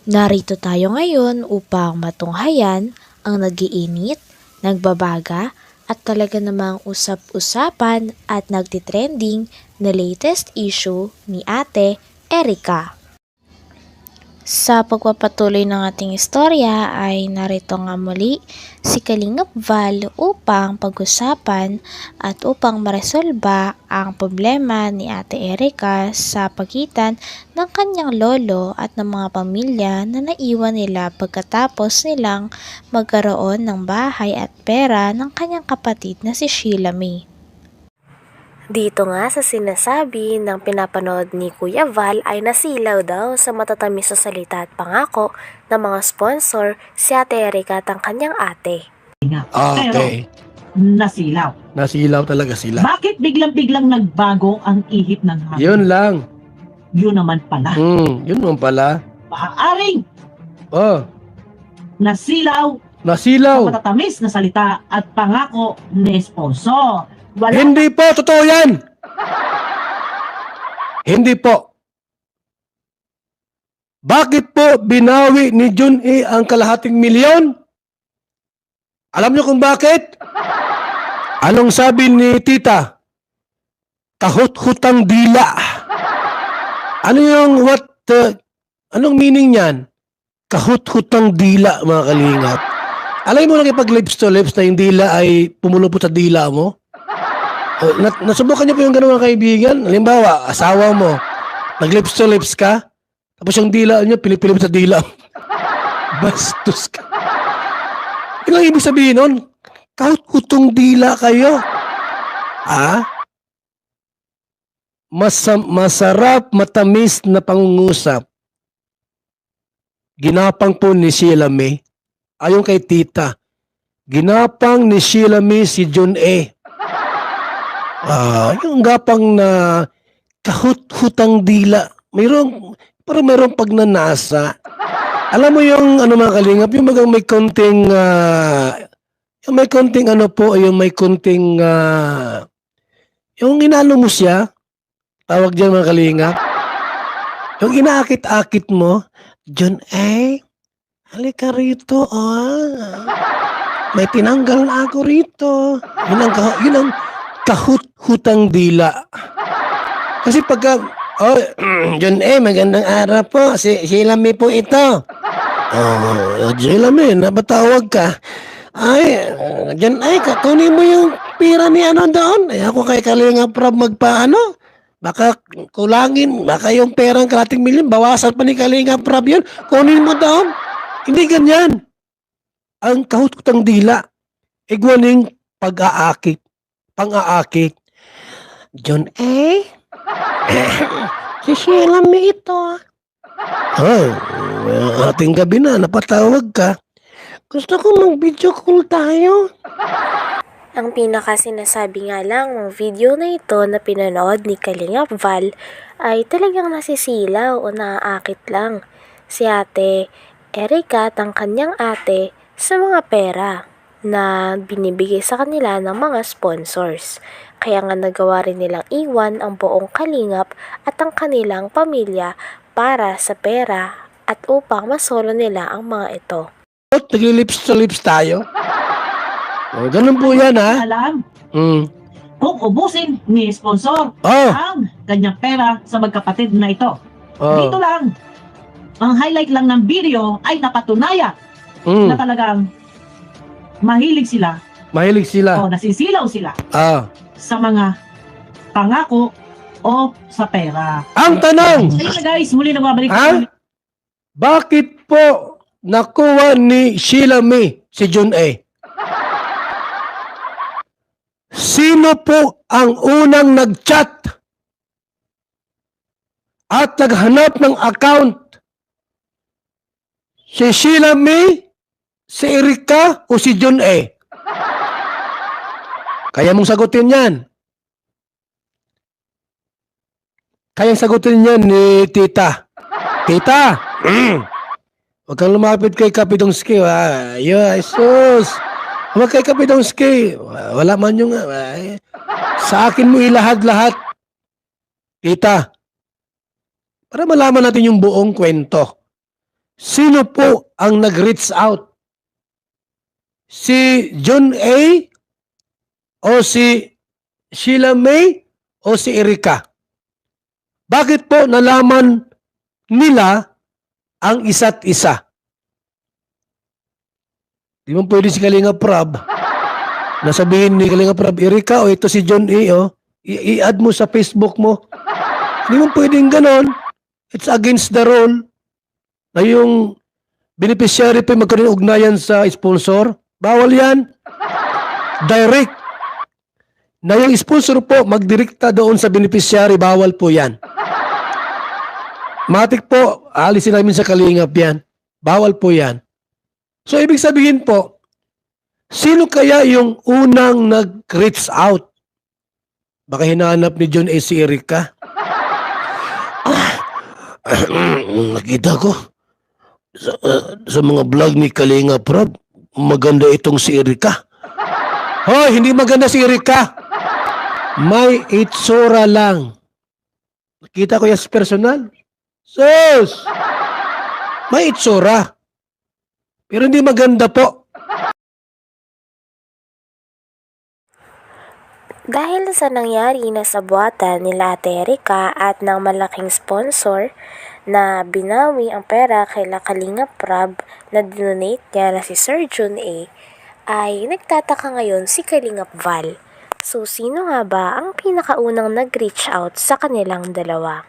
Narito tayo ngayon upang matunghayan ang nagiinit, nagbabaga at talaga namang usap-usapan at nagtitrending na latest issue ni Ate Erika. Sa pagpapatuloy ng ating istorya ay narito nga muli si Kalingap Val upang pag-usapan at upang maresolba ang problema ni Ate Erika sa pagitan ng kanyang lolo at ng mga pamilya na naiwan nila pagkatapos nilang magkaroon ng bahay at pera ng kanyang kapatid na si Sheila May. Dito nga sa sinasabi ng pinapanood ni Kuya Val ay nasilaw daw sa matatamis na salita at pangako ng mga sponsor si Ate Erika at ang kanyang ate. Okay. Nasilaw. Nasilaw talaga sila. Bakit biglang-biglang nagbago ang ihip ng hangin? Yun lang. Yun naman pala. Yun naman pala. Maaaring Oh, nasilaw sa nasilaw. matatamis na salita at pangako ni sponsor. Wala Hindi po, totoo yan. Hindi po. Bakit po binawi ni Jun E ang kalahating milyon? Alam niyo kung bakit? Anong sabi ni tita? Kahut-hutang dila. Ano yung anong meaning niyan? Kahut-hutang dila, mga kalingap. Alam mo lang pag lips to lips na yung dila ay pumulupot sa dila mo? Nasubukan niyo po yung ganun mga kaibigan? Halimbawa, asawa mo, nag-lips to lips ka, tapos yung dila niyo, pilipilip sa dila. Bastos ka. Yun ang ibig sabihin nun, kahit utong dila kayo. Ha? Masarap, matamis na pangungusap. Ginapang po ni Sheila May. Ayon kay tita, ginapang ni Sheila May si John A. Yung gapang na kahut-hutang dila. Parang mayroong pagnanasa. Alam mo yung ano mga kalingap, yung may konting yung may konting ano po, yung may konting yung inano mo siya, tawag diyan mga kalingap. Yung inaakit-akit mo, John A, halika rito, may tinanggal na ako rito. Yun ang kahut-hutang dila. Kasi pagka, John A, magandang araw po. Sheila May po ito. Sheila May, napatawag ka. Ay, John A, kunin mo yung pira ni ano doon. Ay, ako kay Kalinga Prab magpaano. Baka kulangin, baka yung perang kalating milyon, bawasan pa ni Kalinga Prab yun. Kunin mo doon. Hindi ganyan. Ang kahut-hutang dila, igwaning pag-aakit. Pang-aakit. John A? Si Sheila May ito. Ating gabi na, napatawag ka. Gusto ko mag-video call tayo. Ang pinaka-sinasabi nga lang ng video na ito na pinanood ni Kalingap Val ay talagang nasisilaw o naaakit lang si Ate Erika at ang kanyang ate sa mga pera na binibigay sa kanila ng mga sponsors. Kaya nga nagawa rin nilang iwan ang buong kalingap at ang kanilang pamilya para sa pera at upang masolo nila ang mga ito. Nagli-lips to lips tayo. Ganun po yan, ha? alam Oh. kung ubusin ni sponsor ang kanyang pera sa magkapatid na ito. Dito lang, ang highlight lang ng video ay napatunayan na talagang mahilig sila Mahilig sila. o nasisilaw sila sa mga pangako o sa pera. Ang tanong, Ayun na guys, muli na babalik bakit po nakuha ni Sheila May si John A? Sino po ang unang nag-chat at naghanap ng account? Si Sheila May, si Erika o si John A? Kaya mong sagutin yan. Kayang sagutin yan ni tita. Tita! Huwag kang lumapit kay Kapidongski. Jesus! Huwag kay Kapidongski. Wala man yung... sa akin mo ilahad-lahat. Tita, para malaman natin yung buong kwento. sino po ang nag-reach out? Si John A. o si Sheila May o si Erika? Bakit po nalaman nila ang isa't isa? Di mo pwede si Kalinga Prab nasabihin ni Kalinga Prab, Erika, o ito si John A. I-add mo sa Facebook mo. Di mo pwedeng ganon. It's against the rule na yung beneficiary pa magkaroon ng ugnayan sa sponsor. Bawal yan. Direct. Na yung sponsor po magdirekta doon sa beneficiary, bawal po yan. Matik po, alisin namin sa kalingap yan. Bawal po yan. So, ibig sabihin po, sino kaya yung unang nag-reach out? Baka hinahanap ni John A. si Erika? Nakita ko sa mga vlog ni Kalinga Prab, maganda itong si Erika. Hoy, hindi maganda si Erika. May itsura lang. Nakita ko yan sa personal. Sus! May itsura. Pero hindi maganda po. Dahil sa nangyari na sabuatan nila Ate Erika at ng malaking sponsor na binawi ang pera kay Kalinga Prab na dinonate niya na si Sir John A., ay nagtataka ngayon si Kalingap Val. So, sino nga ba ang pinakaunang nag-reach out sa kanilang dalawa?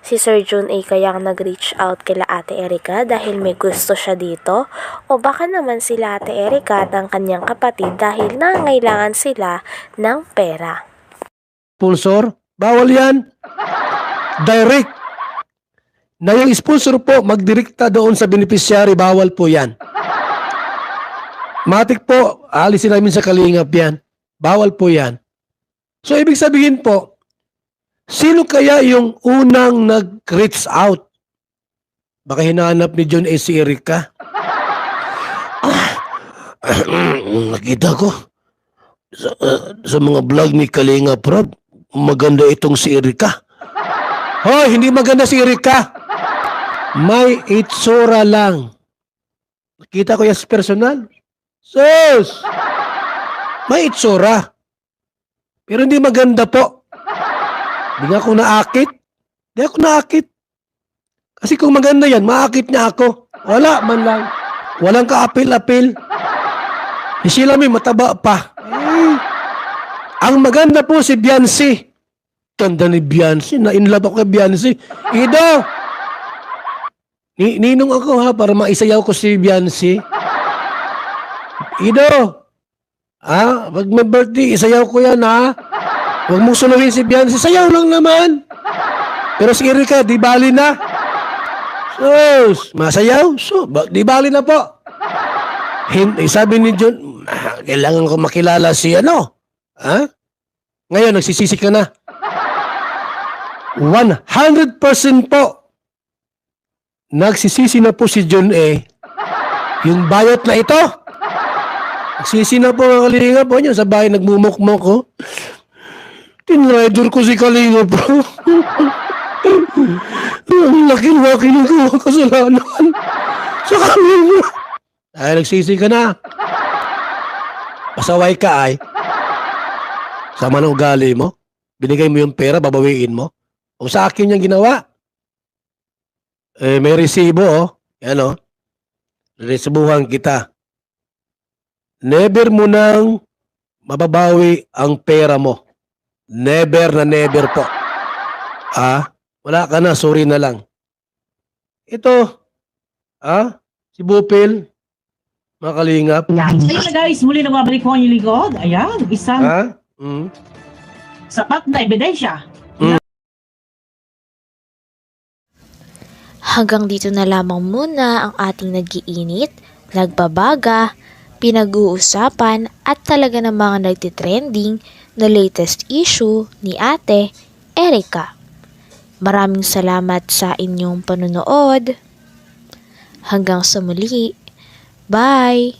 Si Sir John A. kaya ang nag-reach out kila Ate Erika dahil may gusto siya dito? O baka naman sila Ate Erika at ang kanyang kapatid dahil nangailangan sila ng pera? Sponsor, bawal yan. Direct. Na yung sponsor po magdirekta doon sa beneficiary, bawal po yan. Matik po, alisin namin sa kalingap yan. Bawal po yan. So, ibig sabihin po, sino kaya yung unang nag-reach out? Baka hinahanap ni John A. si Erika? Nakita ko sa mga vlog ni Kalinga Prab, maganda itong si Erika. Hoy, hindi maganda si Erika. May itsura lang. Nakita ko yan sa personal. Sus! May itsura. Pero hindi maganda po. Hindi nga ako naakit. Hindi ako naakit. Kasi kung maganda yan, maakit niya ako. Wala man lang. Walang ka-apil-apil. Si Sheila may mataba pa. Ang maganda po si Beyonce. Ganda ni Beyonce. Na-inlove ako kay Beyonce. Ido! Ninong ako ha, para maisayaw ko si Beyonce. Ido! Ha? Pag may birthday, isayaw ko yan ha. Huwag mong suluhin si Beyonce. Sayaw lang naman. Pero si Erika, di bali na. Sus, masayaw? So, di bali na po. Sabi ni John, kailangan ko makilala si ano. Ha? Ngayon, nagsisisi ka na. 100% po. Nagsisisi na po si John A. Yung bayot na ito. Nagsisi na po ang Kalinga po niya. Sa bahay nagmumukmok ko. Tinrider ko si Kalinga po. Ang laki-laki ng gawa kasalanan. Sa Kalinga. Ay, nagsisi ka na. Pasaway ka ay. Sama ng ugali mo. Binigay mo yung pera, babawiin mo. O sa akin yung ginawa. May resibo, oh. Yan, oh. Resibuhan kita. Never mo nang mababawi ang pera mo. Never na never po. Wala ka na, sorry na lang. Ito, si Bupil, mga kalingap. Ayun na guys, muli nagbabalik po ang inyong lingkod. Ayan, isang sapat na ebidensya. Hanggang dito na lamang muna ang ating nag-iinit, nagbabaga, pinag-uusapan at talaga namang nagtitrending na latest issue ni Ate Erika. Maraming salamat sa inyong panunood. Hanggang sa muli. Bye!